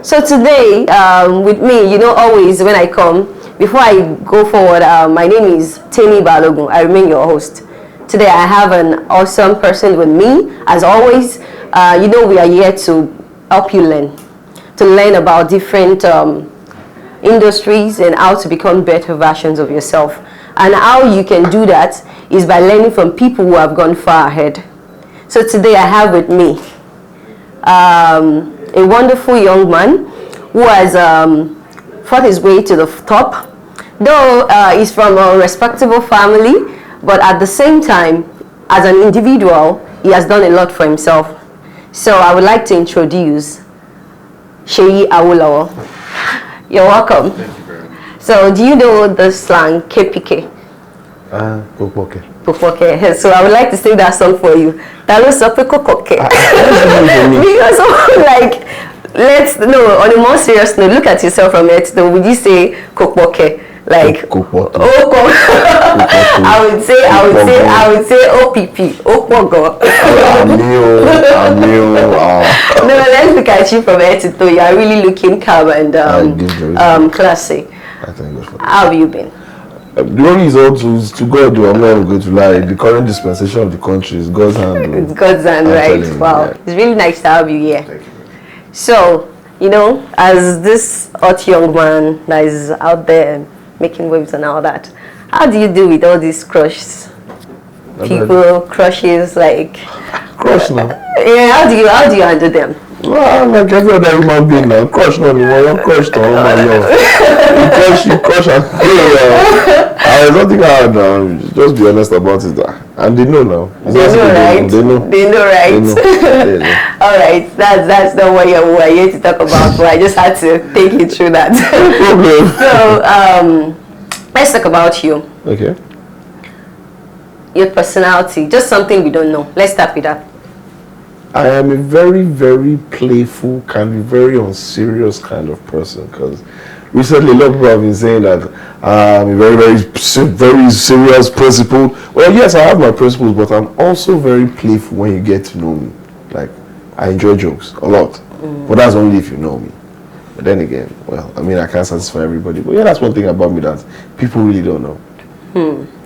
So today, with me, always when I come, before I go forward, my name is Seyi Awolowo. I remain your host. Today I have an awesome person with me. As always, we are here to help you learn about different industries and how to become better versions of yourself. And how you can do that is by learning from people who have gone far ahead. So today I have with me a wonderful young man who has fought his way to the top. Though he's from a respectable family, but at the same time, as an individual, he has done a lot for himself. So I would like to introduce Seyi Awolowo. You're welcome. Thank you very much. So do you know the slang KPK? Kokoke. Kokoke. So I would like to sing that song for you. That was up Kokoke. Because on a more serious note, look at yourself from it. So would you say Kokoke? Like I would say OPP. Opogo. No, let's look at you from head to toe. You are really looking calm and classy. How have you been? The only result is to God. I'm not going to lie. The current dispensation of the country is God's hand. It's God's hand, right? Wow. Yeah. It's really nice to have you here. Thank you. So, as this hot young man that is out there making waves and all that, how do you do with all these crushes? Crushes, like... Crush now? Yeah, how do you handle them? Well, I'm like every other human being now. Crush no more. Don't crush to all my love. You crush and there's nothing hard now. Just be honest about it. And they know now. They know, right? They know, right? They know. All right. That's not what we're here to talk about, but I just had to take you through that. So, let's talk about you. Okay. Your personality. Just something we don't know. Let's start with that. I am a very, very playful, can be very unserious kind of person, because recently a lot of people have been saying that I'm a very, very, very serious principle. Well, yes, I have my principles, but I'm also very playful when you get to know me. Like, I enjoy jokes a lot, but that's only if you know me. But then again, well, I mean, I can't satisfy everybody. But yeah, that's one thing about me that people really don't know.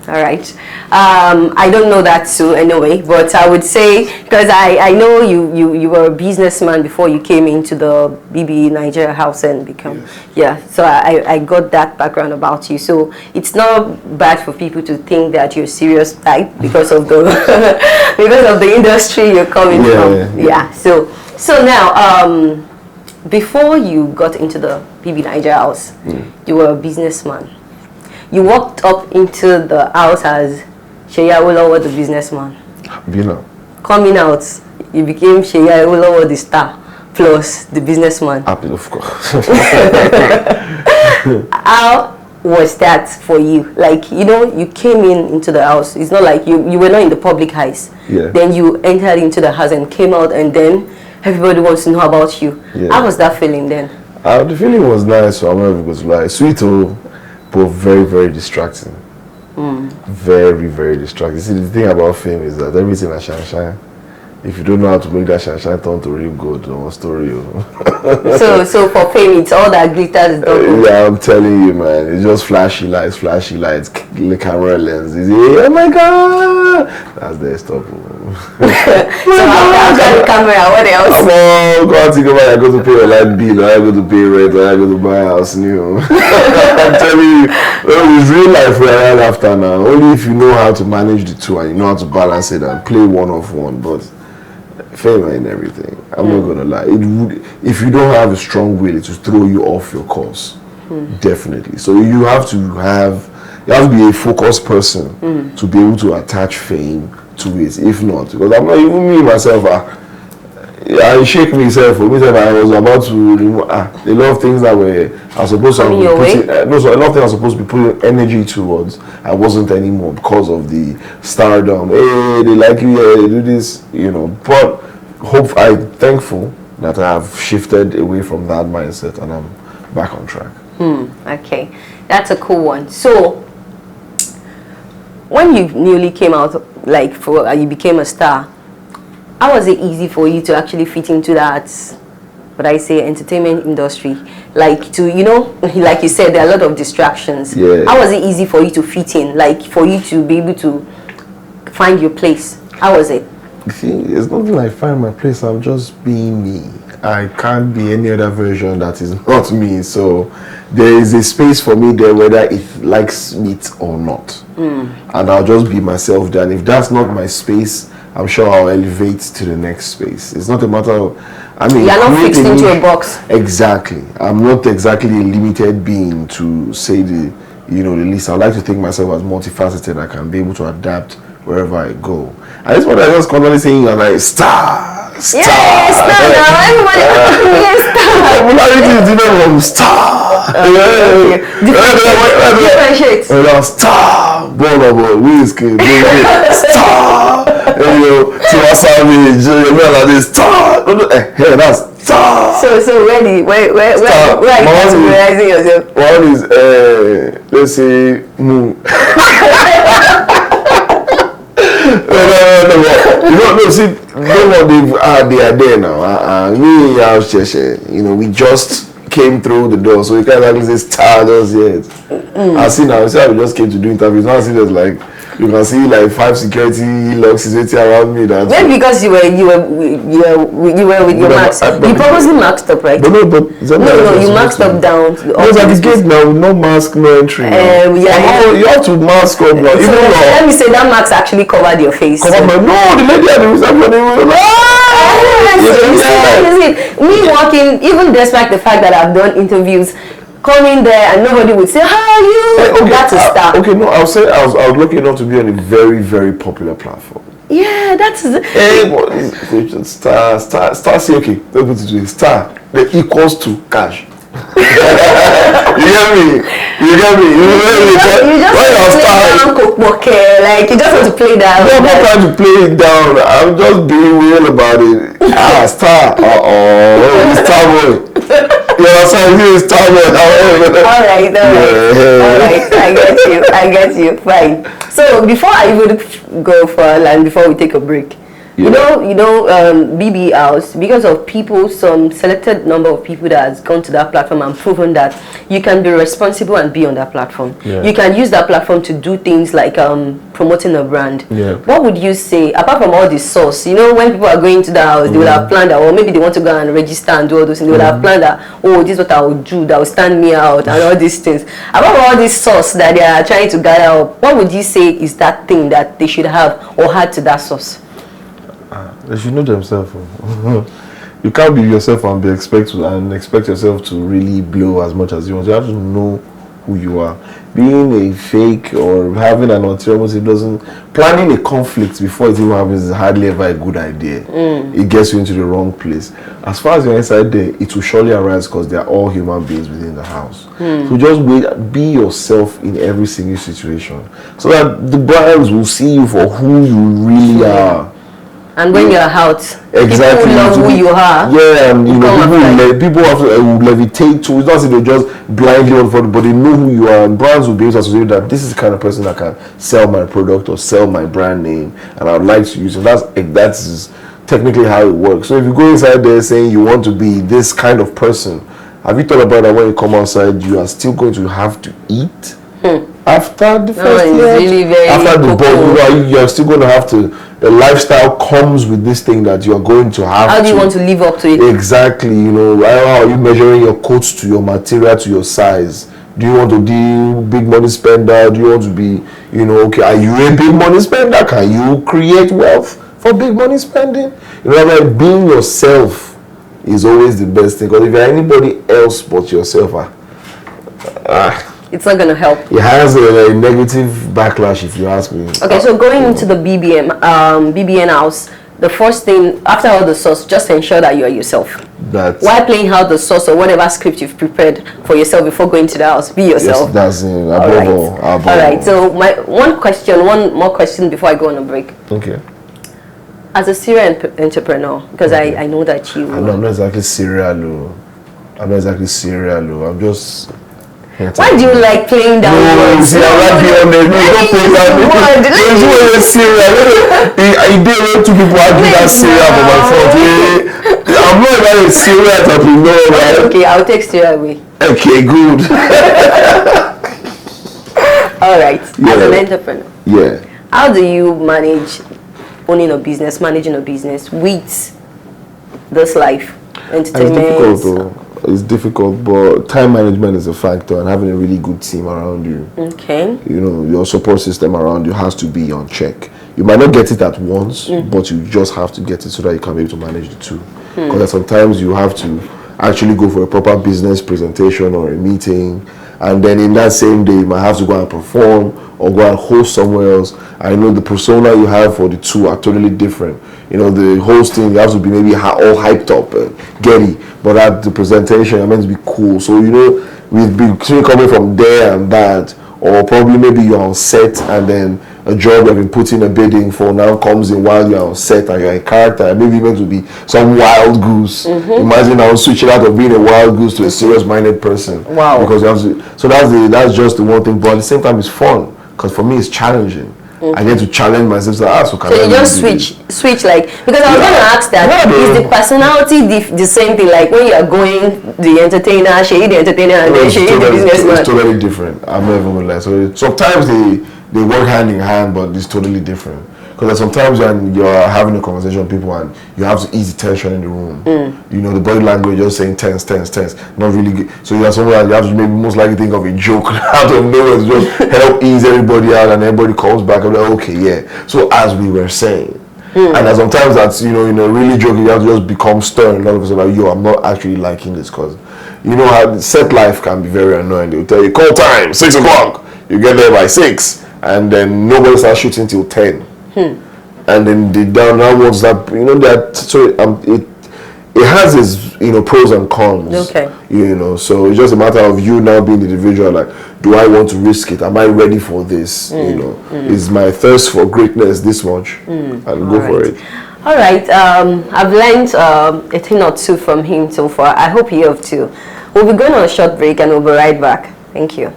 All right. I don't know that too anyway, but I would say, because I know you were a businessman before you came into the Nigeria house and become, so I got that background about you. So it's not bad for people to think that you're a serious type because of the because of the industry you're coming from. Yeah. So now, before you got into the Nigeria house, you were a businessman. You walked up into the house as Seyi Awolowo, the businessman. Coming out, you became Seyi Awolowo, the star, plus the businessman. Of course. How was that for you? Like, you came into the house. It's not like you were not in the public eyes. Yeah. Then you entered into the house and came out, and then everybody wants to know about you. Yeah. How was that feeling then? The feeling was nice, so I'm not even going to lie. Sweet, but very, very distracting. Very, very distracting. See, the thing about fame is that everything is shine. If you don't know how to make that shine turn to real good, no story. So for fame, it's all that glitters. Yeah, I'm telling you, man. It's just flashy lights, the camera lenses. Oh my God! That's the stop. So after the camera, what else? Go out to go back. I go to pay a light bill, or I go to pay rent, or I go to buy a house new. I'm telling you, it's real life right after now. Only if you know how to manage the two and you know how to balance it and play one of one. But fame and everything, I'm not gonna lie. If you don't have a strong will, it will throw you off your course. Definitely. So you have to be a focused person to be able to attach fame to it. If not, because I'm not even me myself. I shake myself. For me, I was about to remove a lot of things that I supposed to be putting. A lot of things I was supposed to be putting energy towards. I wasn't anymore because of the stardom. Hey, they like you. Yeah, they do this. But I'm thankful that I have shifted away from that mindset and I'm back on track. Okay, that's a cool one. So, when you newly came out, you became a star, how was it easy for you to actually fit into that what I say, entertainment industry, like to, like you said, there are a lot of distractions. Yeah. How was it easy for you to fit in, like for you to be able to find your place? How was it? You see, it's nothing like find my place. I'm just being me. I can't be any other version that is not me. So there is a space for me there, whether it likes it or not. And I'll just be myself there. And if that's not my space, I'm sure I'll elevate to the next space. It's not a matter of, you're not fixed into a box. Exactly. I'm not exactly a limited being, to say the least. I like to think myself as multifaceted. I can be able to adapt wherever I go. And that's what I just constantly saying, and I star. Yeah, star now. Everybody star. Popularity is different from star. Different shades. Star. Bono, whiskey, star. Tiwa Savage, like this star. Hey, that's star. So ready? Where are you categorizing yourself? One is let's say No, see, they are there now. We just came through the door, so we can't actually say star just yet. I see now, we just came to do interviews. Now I see there's like, you can see like 5 security locks waiting around me. Maybe because you were with your marks. You purposely masked up, right? No, you masked up down. No, it's at the gate now, no mask, no entry. You have to mask up now. So let me say that mask actually covered your face. No, the lady at the reception. Me walking, even despite the fact that I've done interviews, coming there and nobody would say, how are you? That's a star. Okay, no, I'll say I was lucky enough to be on a very, very popular platform. Yeah, that's star, say, okay, let's put it to a star that equals to cash. You get me? You just want to play down. No, I'm not trying to play it down. I'm just being real about it. Star. Star boy. You understand? Star boy. All right. I get you. Fine. So before I even go for and before we take a break, BB House, because of some selected number of people that has gone to that platform and proven that you can be responsible and be on that platform. Yeah. You can use that platform to do things like promoting a brand. Yeah. What would you say, apart from all the source, when people are going to the house, they would have planned that, or maybe they want to go and register and do all those things, they would have planned that, oh, this is what I will do, that will stand me out, and all these things. Apart from all this source that they are trying to gather up, what would you say is that thing that they should have or add to that source? They should know themselves. You can't be yourself and expect yourself to really blow as much as you want. You have to know who you are. Being a fake or having an ulterior motive planning a conflict before it even happens is hardly ever a good idea. It gets you into the wrong place. As far as you're inside there, it will surely arise because they are all human beings within the house. So just be yourself in every single situation so that the brands will see you for who you really are. And when you're out, exactly, people love who you are. Yeah, and people have to levitate to. It's not that they just blindly unfollow, but they know who you are. And brands will be able to associate that this is the kind of person that can sell my product or sell my brand name, and I would like to use it. That's technically how it works. So if you go inside there saying you want to be this kind of person, have you thought about that when you come outside, you are still going to have to eat? After the first year, really after the ball, you're still going to have to. The lifestyle comes with this thing that you are going to have. How do you want to live up to it? Exactly. How are you measuring your coats to your material, to your size? Do you want to be big money spender? Do you want to be, okay, are you a big money spender? Can you create wealth for big money spending? Being yourself is always the best thing. Because if you're anybody else but yourself, it's not going to help. It has a negative backlash, if you ask me. Okay, so going into the BBN house, the first thing, after all the sauce, just ensure that you are yourself. While playing out the sauce or whatever script you've prepared for yourself before going to the house, be yourself. Yes, that's it. Above all. All right, so one more question before I go on a break. Okay. As a serial entrepreneur, because I know that you... I'm not exactly serial. I'm just... Why do you like playing down words? See, I like the honest. No, don't play that. There's one serious. I did when two people argue that serious for my fault. I'm not even a serious entrepreneur, right? Okay, I'll text you away. Okay, good. All right. As an entrepreneur. Yeah. How do you manage owning a business, managing a business with this life, entertainment? It's difficult though. It's difficult, but time management is a factor, and having a really good team around you. Okay. You know, your support system around you has to be on check. You might not get it at once, but you just have to get it so that you can be able to manage the two. Because sometimes you have to actually go for a proper business presentation or a meeting, and then in that same day you might have to go and perform or go and host somewhere else. I know the persona you have for the two are totally different. You know, the hosting, you have to be maybe all hyped up and getty, but at the presentation you're meant to be cool. So, you know, we've been coming from there and that, or probably maybe you're on set and then a job you've been putting a bidding for now comes in while you're on set and you're a character, and maybe meant to be some wild goose. Imagine now switching out of being a wild goose to a serious-minded person. Wow. Because you have to, so that's just the one thing, but at the same time it's fun, because for me it's challenging. I get to challenge myself. So you just switch like, because I was going to ask that, is the personality the same thing, like when you are going the entertainer, Seyi the entertainer, and then Seyi the businessman? It's totally different. I'm not even going to lie. So sometimes they work hand in hand, but it's totally different. Because sometimes when you're having a conversation with people and you have to ease the tension in the room, you know, the body language just saying tense, not really good. So you have somewhere you have to maybe most likely think of a joke out of nowhere to just help ease everybody out, and everybody comes back and like, okay, yeah. So as we were saying, and then sometimes that's, you know, really joking, you have to just become stern. A lot of us are like, yo, I'm not actually liking this, because you know how set life can be very annoying. They'll tell you, call time, 6 o'clock. You get there by 6, and then nobody starts shooting till 10. And then the downwards that, you know, that, so it has its, you know, pros and cons. Okay. You know, so it's just a matter of you now being the individual, like, do I want to risk it? Am I ready for this? You know, is my thirst for greatness this much? And go for it. All right. I've learned a thing or two from him so far. I hope you have too. We'll be going on a short break and we'll be right back. Thank you.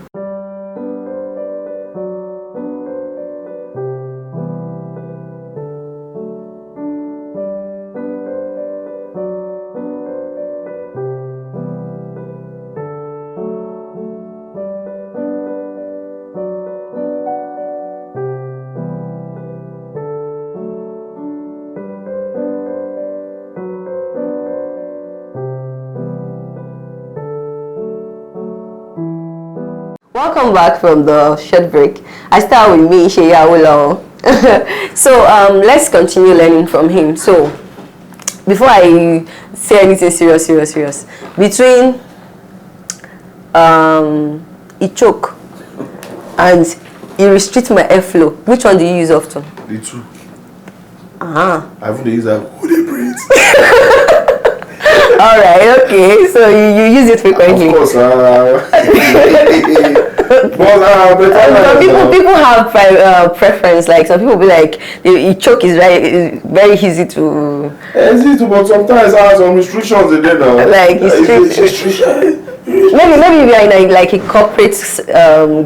Welcome back from the short break. I start with me, Seyi Awolowo. So let's continue learning from him. So before I say anything serious, between he choke and he restrict my airflow, which one do you use often? The two. I haven't used that. Who they breathe? All right, okay. So you use it frequently. Of course. People have preference. Like some people be like, the choke is very easy to. Easy to, but sometimes I have some restrictions in there now. Like restrictions. Maybe you are in like a corporate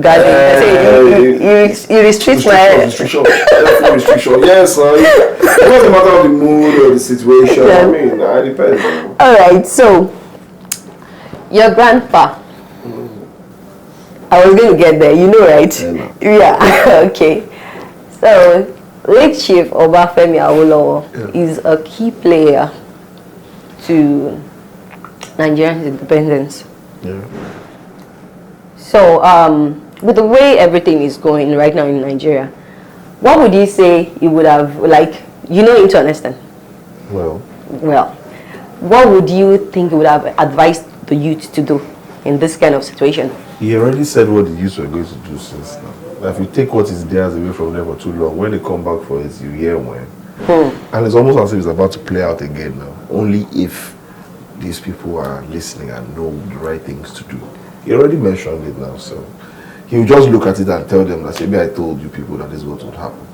gathering. You restrict my restriction. Yes, it doesn't matter the mood or the situation. Yeah. I mean, it depends. All right, so your grandpa. I was going to get there, you know, right? Yeah. Okay. So late Chief Obafemi Awolowo is a key player to Nigerian independence. Yeah. So, with the way everything is going right now in Nigeria, what would you say he would have, like, you know him to an extent? Well, what would you think he would have advised the youth to do in this kind of situation? He already said what the youth were going to do since now. If you take what is theirs away from them for too long, when they come back for it, you hear when. And it's almost as if it's about to play out again now. Only if these people are listening and know the right things to do. He already mentioned it now, so he'll just look at it and tell them that maybe I told you people that this is what would happen.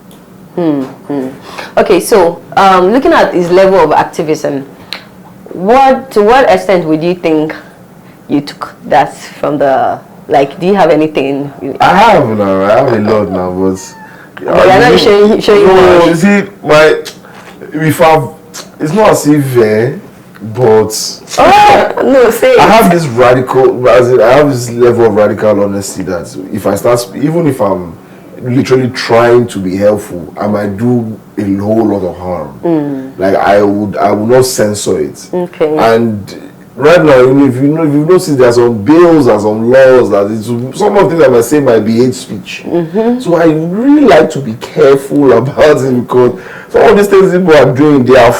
Okay, so looking at his level of activism, to what extent would you think you took that from the Like, do you have anything? I have now. I have a lot now, but But you're not showing no, me. you see, if it's not as if, but Oh no, say it. I have this radical, as in, I have this level of radical honesty that if I start, even if I'm literally trying to be helpful, I might do a whole lot of harm. Like I would not censor it. Okay. And right now, if you notice, there's some bills and some laws that some of the things I might say might be hate speech. So I really like to be careful about it, because some of these things people are doing, they are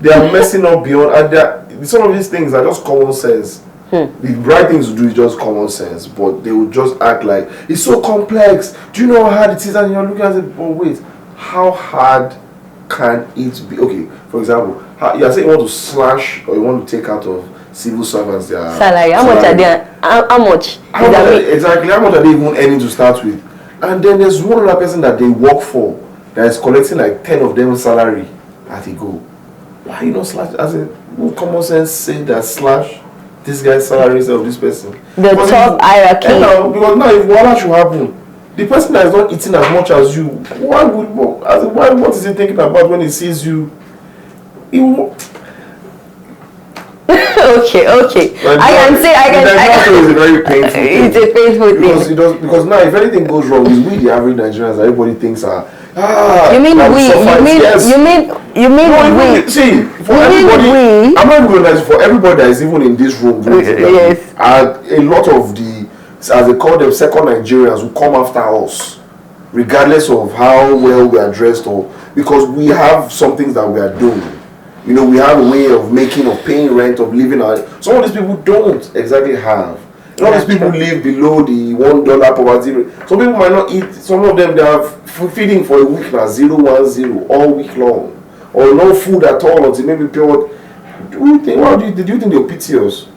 they are messing up beyond, and some of these things are just common sense. The right things to do is just common sense, but they will just act like it's so complex. Do you know how hard it is? And you're looking at it, but wait, how hard can it be? Okay, for example, you're saying you want to slash or you want to take out of civil servants their Salary. How much are they? How much? Exactly, how much are they even earning to start with? And then there's one other person that they work for that is collecting like 10 of them salary at a go. Why you not slash? As in, common sense say that slash this guy's salaries of this person. The top hierarchy. Because now if what should happen, the person that is not eating as much as you, what is he thinking about when he sees you? He won't. Okay. I can. It's a very painful thing. It's a painful thing. Because now if anything goes wrong, it's we the average Nigerians that everybody thinks are. You mean we? You mean we? See, for everybody, we? I'm not realizing for everybody that is even in this room. Yes. A lot of the, as they call them, second Nigerians who come after us, regardless of how well we are dressed or because we have some things that we are doing. You know, we have a way of making, of paying rent, of living. Some of these people don't exactly have. A lot of these people live below the $1 poverty rate. Some people might not eat. Some of them, they are feeding for a week now, 0-1-0 all week long, or no food at all until maybe pure. Do you think they'll pity us?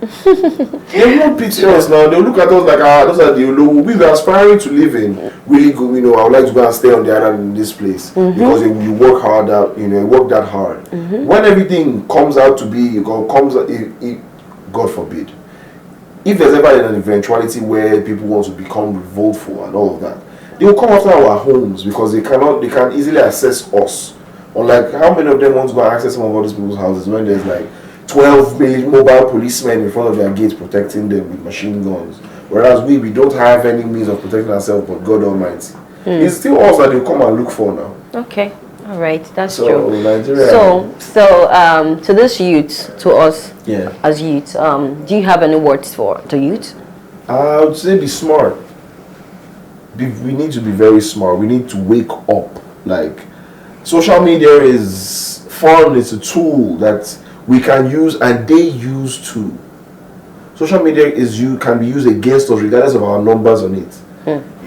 They won't pity us now. They'll look at us like, those are the low. We are aspiring to live in really good. You know, I would like to go and stay on the island in this place because you work hard. You work that hard. When everything comes out to be, God forbid, if there's ever an eventuality where people want to become revoltful and all of that, they will come after our homes because they can easily access us. Unlike how many of them want to go and access some of all these people's houses when there's like 12 mobile policemen in front of their gates protecting them with machine guns, whereas we don't have any means of protecting ourselves but God Almighty. It's still us that they come and look for now. Okay, all right, that's so, true. Nigeria, so to this youth, to us as youth, do you have any words for the youth? I would say be smart. We need to be very smart. We need to wake up. Like, social media is fun. It's a tool that we can use and they use too. Social media can be used against us regardless of our numbers on it.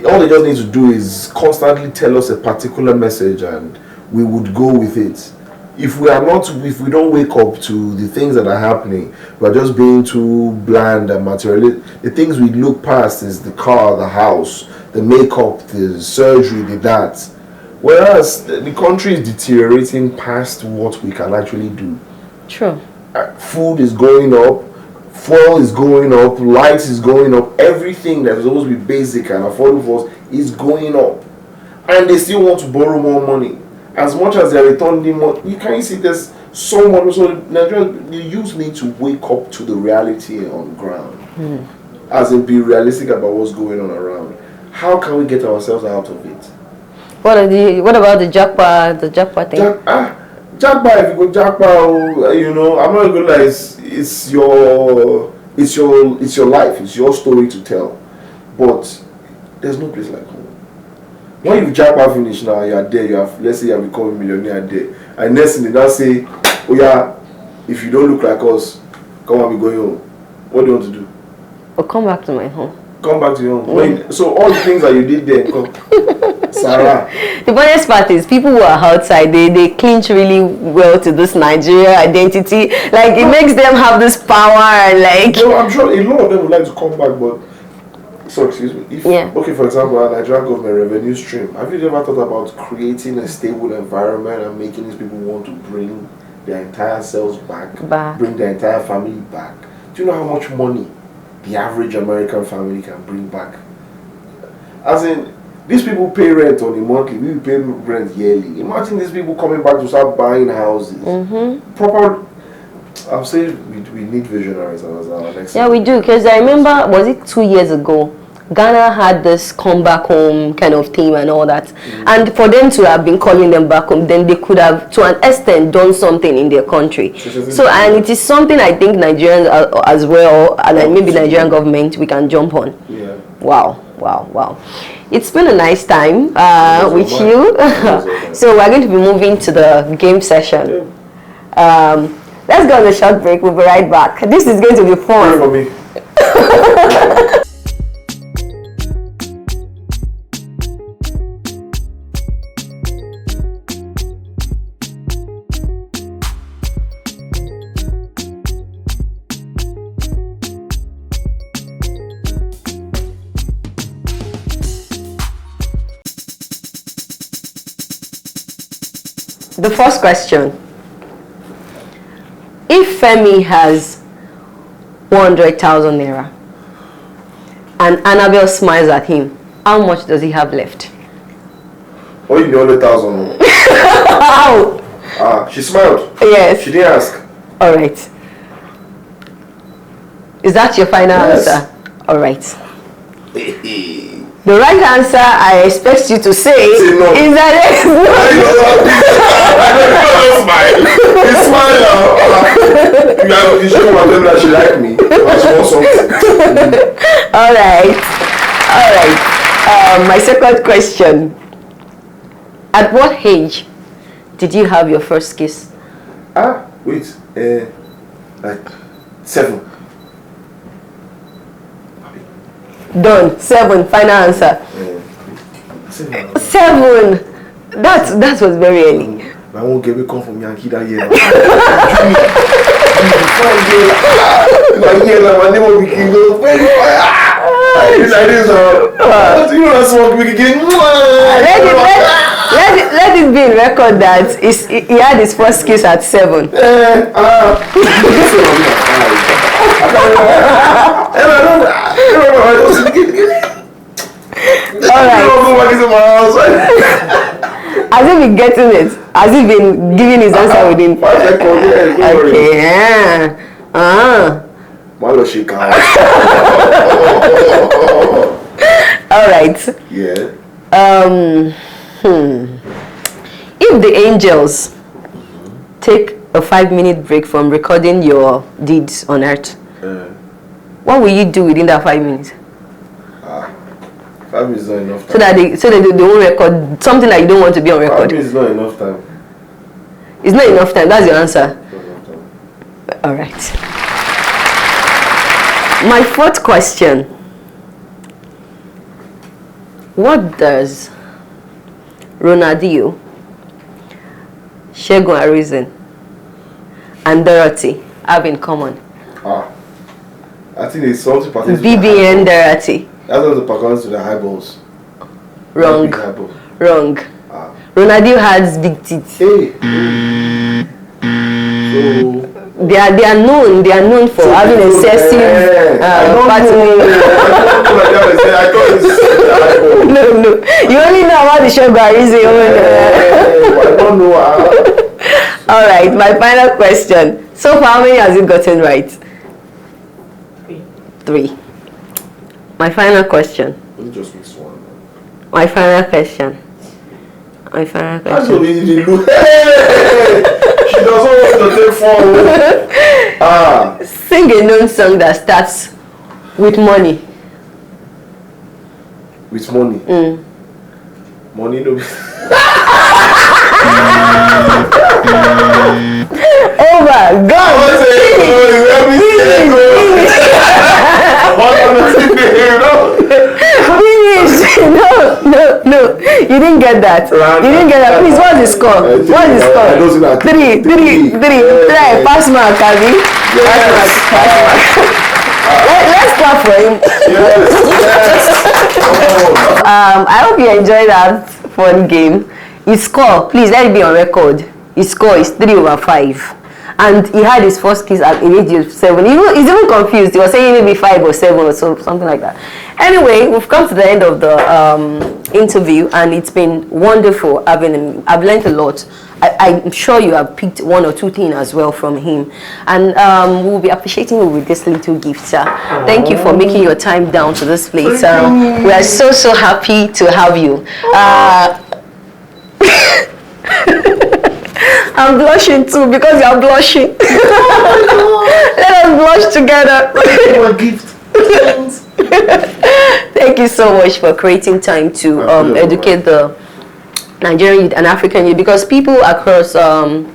All they just need to do is constantly tell us a particular message and we would go with it. If we don't wake up to the things that are happening, we're just being too bland and materialistic. The things we look past is the car, the house, the makeup, the surgery, the that. Whereas the country is deteriorating past what we can actually do. True. Food is going up, fuel is going up, lights is going up, everything that is supposed to be basic and affordable for us is going up. And they still want to borrow more money. As much as they're returning more, you can't see there's someone. So the youth need to wake up to the reality on ground. As in be realistic about what's going on around. How can we get ourselves out of it? What about the jackpot thing? Jackpot, if you go jackpot, I'm not gonna lie, it's your life, it's your story to tell. But there's no place like home. When you jackpot finish now, you are there, let's say you have become a millionaire there. And next thing they now say, oh yeah, if you don't look like us, come and be going home. What do you want to do? Or come back to my home. Come back to your home. So all the things that you did there, Sarah. The funniest part is people who are outside, they clinch really well to this Nigeria identity. Like it makes them have this power and like. No, I'm sure a lot of them would like to come back, but. So excuse me. Okay, for example, our Nigerian government revenue stream. Have you ever thought about creating a stable environment and making these people want to bring their entire selves back, bring their entire family back? Do you know how much money the average American family can bring back. As in, these people pay rent on a monthly, we pay rent yearly. Imagine these people coming back to start buying houses. Proper. I'm saying we need visionaries as our next. Yeah, we do, because I remember, was it 2 years ago? Ghana had this come back home kind of theme and all that. And for them to have been calling them back home, then they could have, to an extent, done something in their country. So, and it is something I think Nigerians as well, and maybe Nigerian government, we can jump on. Yeah. Wow. It's been a nice time with you. So we're going to be moving to the game session. Let's go on a short break. We'll be right back. This is going to be fun. For me. The first question. If Femi has 100,000 naira and Annabelle smiles at him, how much does he have left? Oh, you know 100,000. How? She smiled. Yes. She didn't ask. All right. Is that your final answer? All right. The right answer I expect you to say no. is that it's no. He smiled. You should want them that she liked me. All right. My second question. At what age did you have your first kiss? Wait. Like 7. Done. 7. Final answer. 7. That was very early. I won't get me come from Yankee that year. My name will be King. Let it be in record that he had his first kiss at 7. Alright. Has he been getting it? Has he been giving his answer within? Okay. Alright. Yeah. If the angels take a 5-minute break from recording your deeds on earth, what will you do within that 5 minutes? 5 minutes is not enough time. So that they won't record something that you don't want to be on record. 5 minutes is not enough time. It's not enough time. That's your answer. All right. My fourth question. What does Ronaldinho, Segun Arisen, and Dorothy have in common? I think it's something pertains to BBN Dorothy. That's what pertains to the eyeballs. Wrong. Wrong. Ronaldinho has big teeth. Hey. So they are known for having excessive No. You only know about the Segun Arisen. I don't know. All right, my final question. So far, how many has you gotten right? 3. My final question. Let me just miss one. My final question. That's so easy to do. She doesn't want to take forward. Sing a known song that starts with money. With money? Money no. Over. Go. Finish. No. You didn't get that. Please, what's the score? What's the score? 3. Try. Pass mark, Kavi. Pass mark. Let's clap for him. I hope you enjoyed that fun game. His score, please let it be on record. His score is 3/5. and he had his first kiss at the age of 7. He's even confused. He was saying maybe 5 or 7 or so, something like that. Anyway, we've come to the end of the interview, and it's been wonderful having him. I've learned a lot. I'm sure you have picked 1 or 2 things as well from him, and we'll be appreciating you with this little gift, sir. Thank you for making your time down to this place. We are so happy to have you. I'm blushing too because you are blushing. Let us blush together. What gift? Thank you so much for creating time to educate the Nigerian youth and African youth, because people across the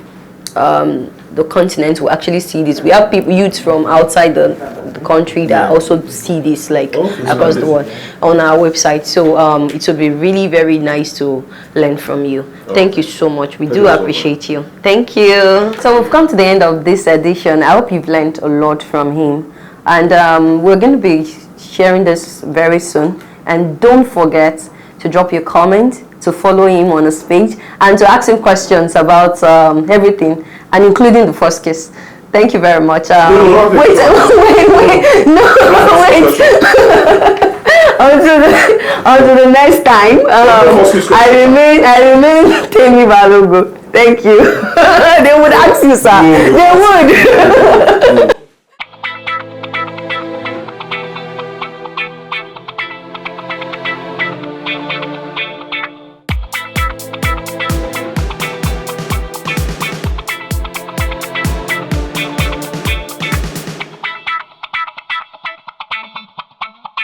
continent will actually see this. We have people, youths from outside the country that also see this, like across the world, on our website. So it will be really very nice to learn from you. Thank you so much. We do appreciate you. Thank you. So we've come to the end of this edition. I hope you've learned a lot from him, and we're going to be sharing this very soon. And don't forget to drop your comment, to follow him on his page, and to ask him questions about everything, and including the first kiss. Thank you very much. Wait. No, wait. Until the next time. I remain Temi Balogo. Thank you. They would ask you, sir. They would.